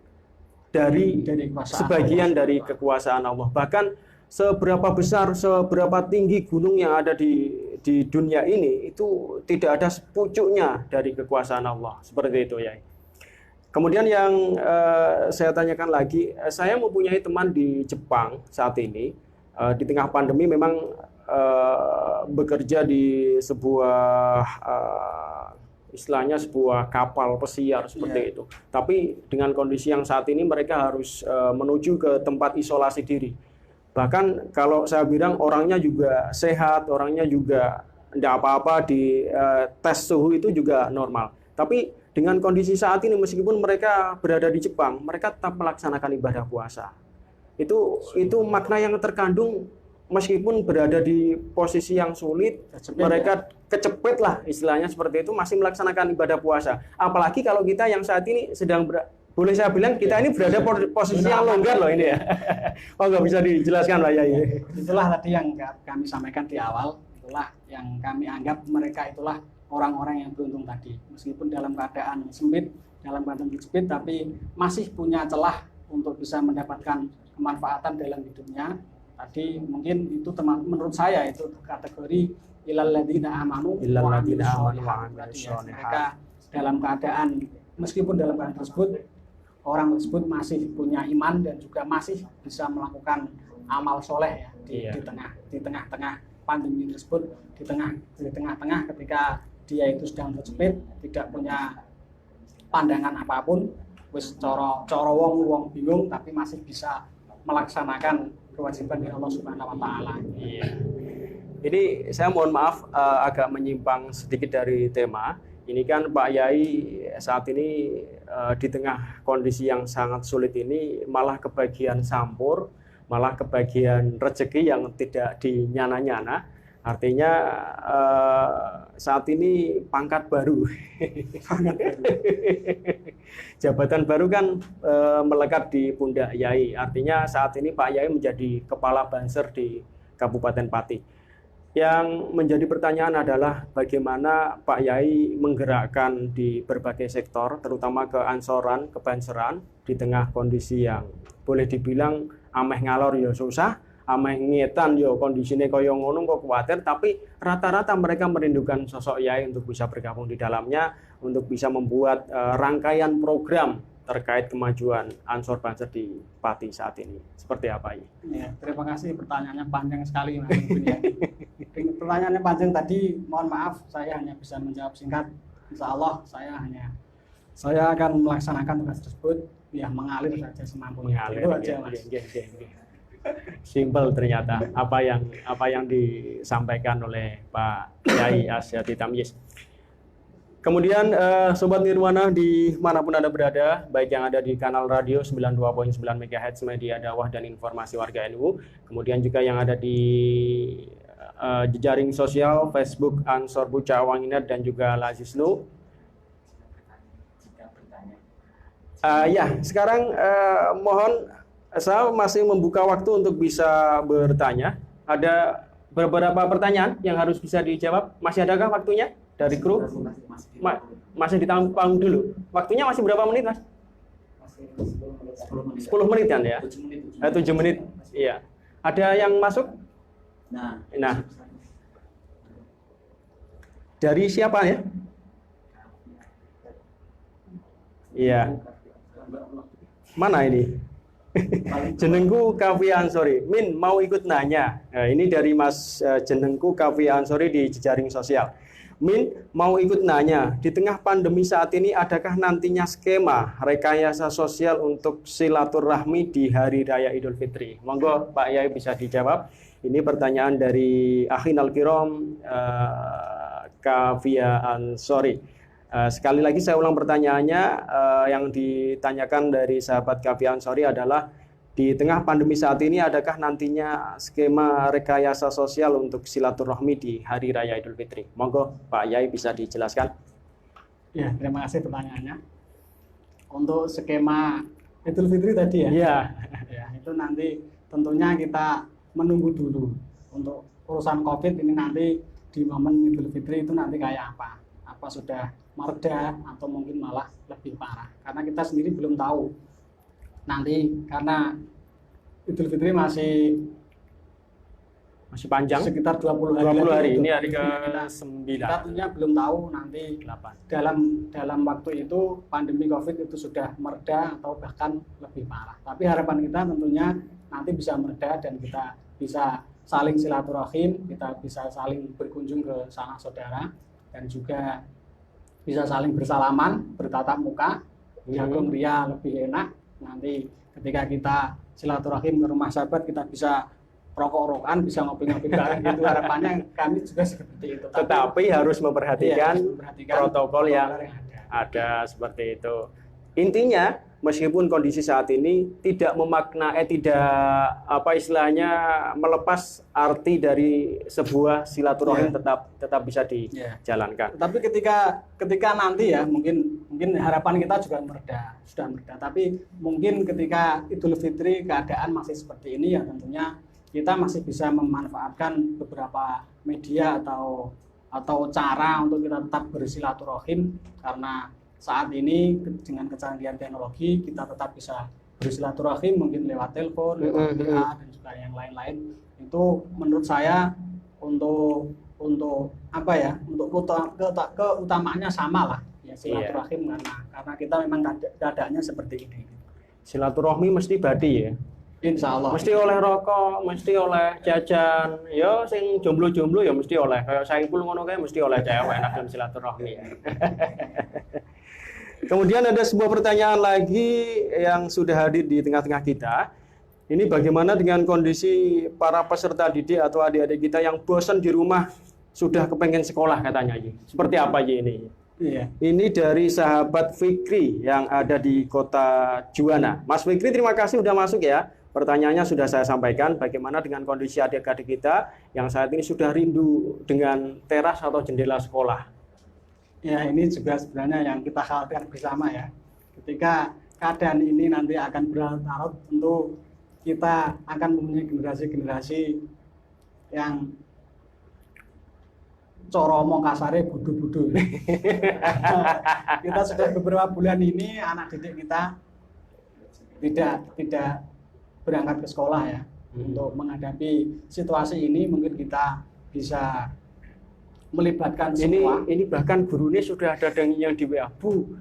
dari sebagian dari kekuasaan Allah. Bahkan seberapa besar, seberapa tinggi gunung yang ada di dunia ini, itu tidak ada sepucuknya dari kekuasaan Allah. Seperti itu ya. Kemudian yang saya tanyakan lagi, saya mempunyai teman di Jepang saat ini, di tengah pandemi memang bekerja di sebuah istilahnya sebuah kapal pesiar seperti itu. Tapi dengan kondisi yang saat ini mereka harus menuju ke tempat isolasi diri. Bahkan kalau saya bilang orangnya juga sehat, orangnya juga tidak apa-apa, di tes suhu itu juga normal. Tapi dengan kondisi saat ini meskipun mereka berada di Jepang, mereka tetap melaksanakan ibadah puasa. Itu makna yang terkandung. Meskipun berada di posisi yang sulit, mereka kecepet lah istilahnya seperti itu, masih melaksanakan ibadah puasa. Apalagi kalau kita yang saat ini boleh saya bilang kita ini berada posisi yang longgar loh ini ya. Oh, nggak bisa dijelaskan Pak Yai. Itulah tadi yang kami sampaikan di awal, itulah yang kami anggap mereka itulah orang-orang yang beruntung tadi. Meskipun dalam keadaan sempit, dalam keadaan sempit, tapi masih punya celah untuk bisa mendapatkan kemanfaatan dalam hidupnya. Tadi mungkin itu menurut saya itu kategori ilal ladzina amanu wa amilus sholihat. Mereka dalam keadaan, meskipun dalam keadaan tersebut, orang tersebut masih punya iman dan juga masih bisa melakukan amal soleh ya, di tengah-tengah pandemi tersebut, di tengah-tengah ketika dia itu sedang terjepit, tidak punya pandangan apapun, wis coro wong bingung, tapi masih bisa melaksanakan kewajiban dari Allah Subhanahu wa taala. Iya. Ini saya mohon maaf agak menyimpang sedikit dari tema. Ini kan Pak Yai saat ini di tengah kondisi yang sangat sulit ini malah kebagian sampur, malah kebagian rezeki yang tidak dinyana-nyana. Artinya saat ini pangkat baru. Jabatan baru kan melekat di pundak Yai. Artinya saat ini Pak Yai menjadi kepala Banser di Kabupaten Pati. Yang menjadi pertanyaan adalah bagaimana Pak Yai menggerakkan di berbagai sektor, terutama ke Ansoran, ke Banseran, di tengah kondisi yang boleh dibilang ameh ngalor ya susah, ameh ngetan yo kondisine kaya ngono kok kuwatir, tapi rata-rata mereka merindukan sosok Yai untuk bisa bergabung di dalamnya, untuk bisa membuat rangkaian program terkait kemajuan Ansor Banser di Pati saat ini. Seperti apa ya? Terima kasih, pertanyaannya panjang sekali Mas ya. Pertanyaannya panjang tadi, mohon maaf saya hanya bisa menjawab singkat. Insya Allah saya akan melaksanakan tugas tersebut ya, mengalir saja semampunya. Itu aja Mas. Simple ternyata apa yang disampaikan oleh Pak Yai Asyati Tamyiz. Kemudian Sobat Nirwana dimanapun Anda berada, baik yang ada di kanal radio 92.9 MHz Media Dakwah dan Informasi Warga NU, kemudian juga yang ada di jejaring sosial Facebook Ansor Buca Wanginet dan juga Lazisnu. Ya, sekarang mohon saya masih membuka waktu untuk bisa bertanya. Ada beberapa pertanyaan yang harus bisa dijawab. Masih adakah waktunya dari kru? Masih ditampung dulu. Waktunya masih berapa menit, Mas? 10 menit kan ya? 7 menit. Iya. Ada yang masuk? Nah. Dari siapa ya? Iya. Mana ini? Jenengku Kavi Ansori. Min mau ikut nanya. Nah, ini dari Mas jenengku Kavi Ansori di jejaring sosial. Min mau ikut nanya, di tengah pandemi saat ini adakah nantinya skema rekayasa sosial untuk silaturahmi di Hari Raya Idul Fitri? Monggo Pak Yai bisa dijawab. Ini pertanyaan dari Akhinal Kiram Kavia Ansori. Sekali lagi saya ulang pertanyaannya, yang ditanyakan dari sahabat Kavia Ansori adalah di tengah pandemi saat ini adakah nantinya skema rekayasa sosial untuk silaturahmi di Hari Raya Idul Fitri? Monggo Pak Yai bisa dijelaskan. Ya, terima kasih pertanyaannya. Untuk skema Idul Fitri tadi ya? Iya. Ya, itu nanti tentunya kita menunggu dulu. Untuk urusan COVID ini nanti di momen Idul Fitri itu nanti kayak apa? Apa sudah mereda atau mungkin malah lebih parah? Karena kita sendiri belum tahu. Nanti karena Idul Fitri masih panjang, sekitar 20 hari. Itu. Ini hari ke-9. Kita tentunya belum tahu nanti 8. dalam waktu itu pandemi COVID itu sudah mereda atau bahkan lebih parah. Tapi harapan kita tentunya nanti bisa mereda dan kita bisa saling silaturahim, kita bisa saling berkunjung ke sanak saudara dan juga bisa saling bersalaman, bertatap muka, jagung ria lebih enak. Nanti ketika kita silaturahim ke rumah sahabat, kita bisa rokok-rokokan, bisa ngopi-ngopi bareng gitu. Harapannya kami juga seperti itu. Tetapi harus memperhatikan protokol yang ada seperti itu. Intinya, meskipun kondisi saat ini tidak melepas arti dari sebuah silaturahim tetap bisa dijalankan. Tapi ketika nanti ya mungkin harapan kita juga sudah mereda. Tapi mungkin ketika Idul Fitri keadaan masih seperti ini ya tentunya kita masih bisa memanfaatkan beberapa media atau cara untuk kita tetap bersilaturahim, karena saat ini dengan kecanggihan teknologi kita tetap bisa bersilaturahim mungkin lewat telepon, lewat WA dan juga yang lain-lain. Itu menurut saya untuk keutamaannya sama lah ya, silaturahim karena kita memang keadaannya seperti ini. Silaturahmi mesti badi ya. Insya Allah. Mesti oleh rokok, mesti oleh jajan. Ya sing jomblo-jomblo ya mesti oleh. Kayak Saiful ngono kae mesti oleh cewek enak dalam silaturahmi. Kemudian ada sebuah pertanyaan lagi yang sudah hadir di tengah-tengah kita. Ini bagaimana dengan kondisi para peserta didik atau adik-adik kita yang bosan di rumah, sudah kepengen sekolah katanya. Seperti apa ini? Iya. Ini dari sahabat Fikri yang ada di kota Juwana. Mas Fikri, terima kasih sudah masuk ya. Pertanyaannya sudah saya sampaikan, bagaimana dengan kondisi adik-adik kita yang saat ini sudah rindu dengan teras atau jendela sekolah. Ya, ini juga sebenarnya yang kita khawatirkan bersama ya. Ketika keadaan ini nanti akan berlarut-larut, tentu kita akan mempunyai generasi-generasi yang coromo kasare budu-budu. Kita sudah beberapa bulan ini anak didik kita tidak berangkat ke sekolah ya. Untuk menghadapi situasi ini mungkin kita bisa melibatkan semua. Ini bahkan gurunya sudah ada yang di WA, Bu,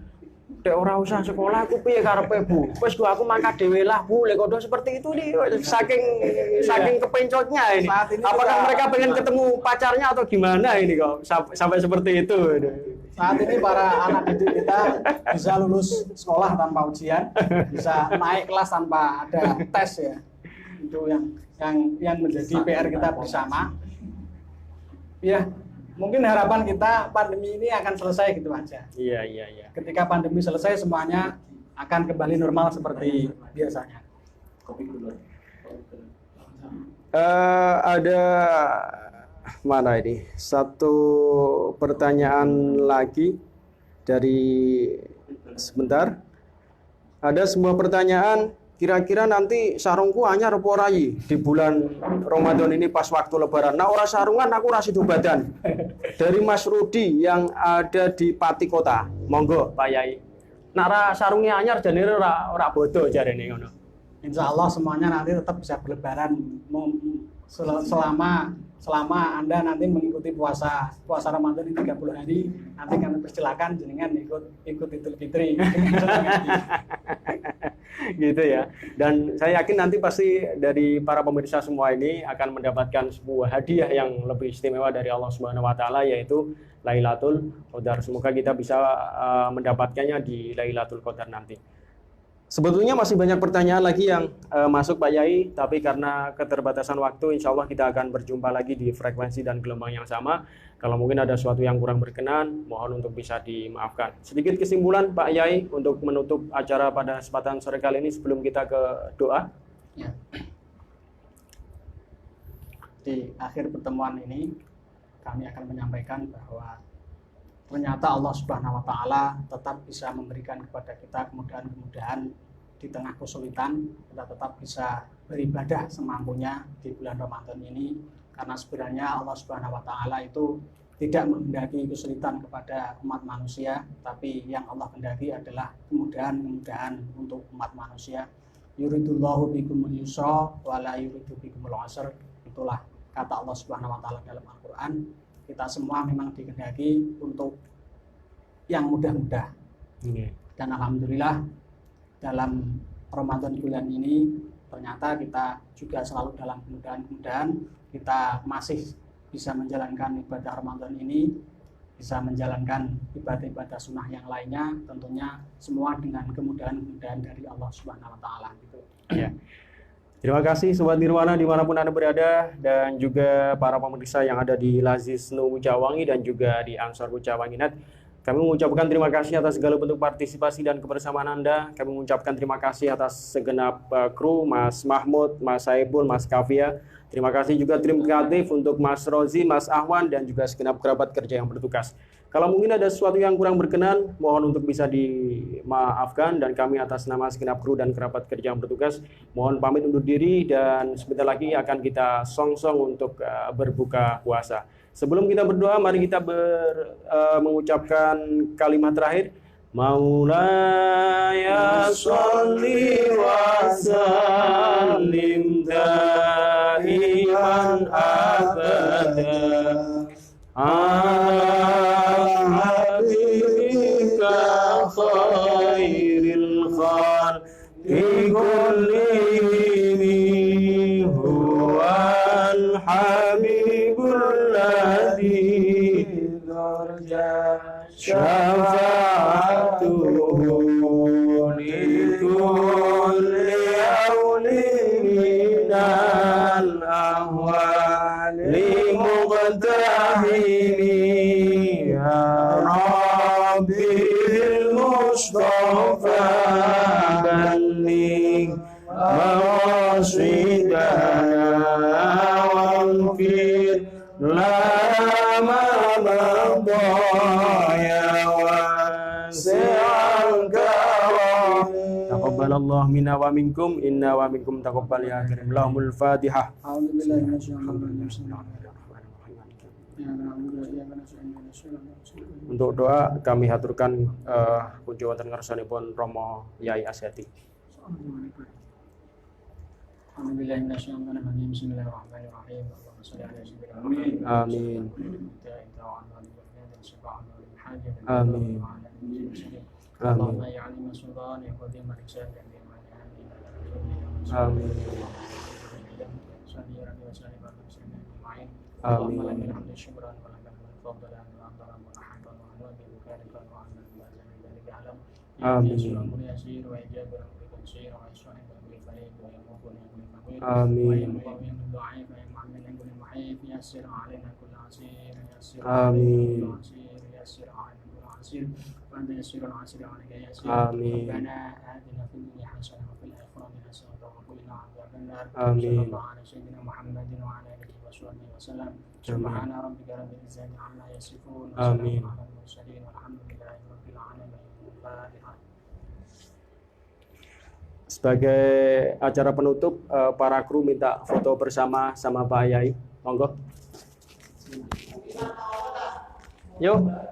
dek ora usah sekolah aku piye karepe Bu, wis aku mangkat dhewe lah Bu, lek kodo seperti itu nih, saking kepencotnya ini. Apakah mereka pengen ketemu pacarnya atau gimana ini kok sampai seperti itu? Saat ini para anak didik kita bisa lulus sekolah tanpa ujian, bisa naik kelas tanpa ada tes ya. Itu yang menjadi PR kita bersama. Ya, Mungkin harapan kita pandemi ini akan selesai gitu aja. Iya, iya, iya. Ketika pandemi selesai semuanya akan kembali normal seperti biasanya. Ada mana ini? Satu pertanyaan lagi dari sebentar. Ada sebuah pertanyaan, kira-kira nanti sarungku anyar apa ora yi di bulan Ramadan ini pas waktu lebaran. Nah, ora sarungan aku ora sido badan. Dari Mas Rudi yang ada di Pati Kota. Monggo Pak Yai. Nak ra sarungnya anyar jane ora bodoh jarene ngono. Insya Allah semuanya nanti tetap bisa berlebaran selama Anda nanti mengikuti puasa Ramadan ini 30 hari, nanti kami persilakan jenengan ikut Idul Fitri. Gitu ya. Dan saya yakin nanti pasti dari para pemirsa semua ini akan mendapatkan sebuah hadiah yang lebih istimewa dari Allah Subhanahu wa taala, yaitu Lailatul Qadar. Semoga kita bisa mendapatkannya di Lailatul Qadar nanti. Sebetulnya masih banyak pertanyaan lagi yang masuk Pak Yai, tapi karena keterbatasan waktu, insya Allah kita akan berjumpa lagi di frekuensi dan gelombang yang sama. Kalau mungkin ada sesuatu yang kurang berkenan, mohon untuk bisa dimaafkan. Sedikit kesimpulan Pak Yai untuk menutup acara pada kesempatan sore kali ini sebelum kita ke doa. Ya. Di akhir pertemuan ini, kami akan menyampaikan bahwa ternyata Allah Subhanahu wa taala tetap bisa memberikan kepada kita kemudahan-kemudahan di tengah kesulitan. Kita tetap bisa beribadah semampunya di bulan Ramadan ini, karena sebenarnya Allah Subhanahu wa taala itu tidak menghendaki kesulitan kepada umat manusia, tapi yang Allah kehendaki adalah kemudahan-kemudahan untuk umat manusia. Yuridullahu bikumul yusra wa la yuridu bikumul usra. Itulah kata Allah Subhanahu wa taala dalam Al-Qur'an. Kita semua memang dikehendaki untuk yang mudah-mudah. Dan alhamdulillah dalam Ramadan bulan ini ternyata kita juga selalu dalam kemudahan-kemudahan. Kita masih bisa menjalankan ibadah Ramadan ini, bisa menjalankan ibadah-ibadah sunnah yang lainnya, tentunya semua dengan kemudahan-kemudahan dari Allah Subhanahu wa taala gitu. Ya. Terima kasih Sobat Nirwana dimanapun Anda berada, dan juga para pemirsa yang ada di Lazis Nu Mujawangi dan juga di Ansor Mujawangi.net. Kami mengucapkan terima kasih atas segala bentuk partisipasi dan kebersamaan Anda. Kami mengucapkan terima kasih atas segenap kru, Mas Mahmud, Mas Saibul, Mas Kavia. Terima kasih juga tim kreatif untuk Mas Rozi, Mas Ahwan, dan juga segenap kerabat kerja yang bertugas. Kalau mungkin ada sesuatu yang kurang berkenan, mohon untuk bisa dimaafkan, dan kami atas nama segenap kru dan kerabat kerja yang bertugas, mohon pamit undur diri, dan sebentar lagi akan kita song-song untuk berbuka puasa. Sebelum kita berdoa, mari kita mengucapkan kalimat terakhir. Maulaya sholli wa sallim daiman abada khairil khalqi kullihim huwal habibul ladzi darja syafa'atuhu likulli awlin minal ahwali muqtahini ya Rabbil Mustafa balligh maqasidana waghfir lana ma ya wasi'al karam. Taqabbalallahu minna wa minkum, inna wa minkum taqabbal ya karim. Lahumul Fatihah. A'udzubillahi minasyaitonir rajim. Untuk doa kami haturkan puji wonten ngarsanipun Romo Yai Asyati. Bismillahirrahmanirrahim. Amin. Amin. Allahumma ya'ni masultan ya qadim al-ihsan ya Amin. Amin. Amin. Amin. وأنت يسير العسير عليك يسير. آمين. ربنا آتنا في الدنيا حسنة وفي الآخرة حسنة وقنا عذاب النار. آمين. صلى الله على سيدنا محمد وعلى آله وصحبه وسلم. سبحان ربك رب العزة عما يصفون. آمين. وسلام على المرسلين والحمد لله رب العالمين. الفاتحة. Sebagai acara penutup, para kru minta foto bersama sama Pak Yai. Monggo. Yuk.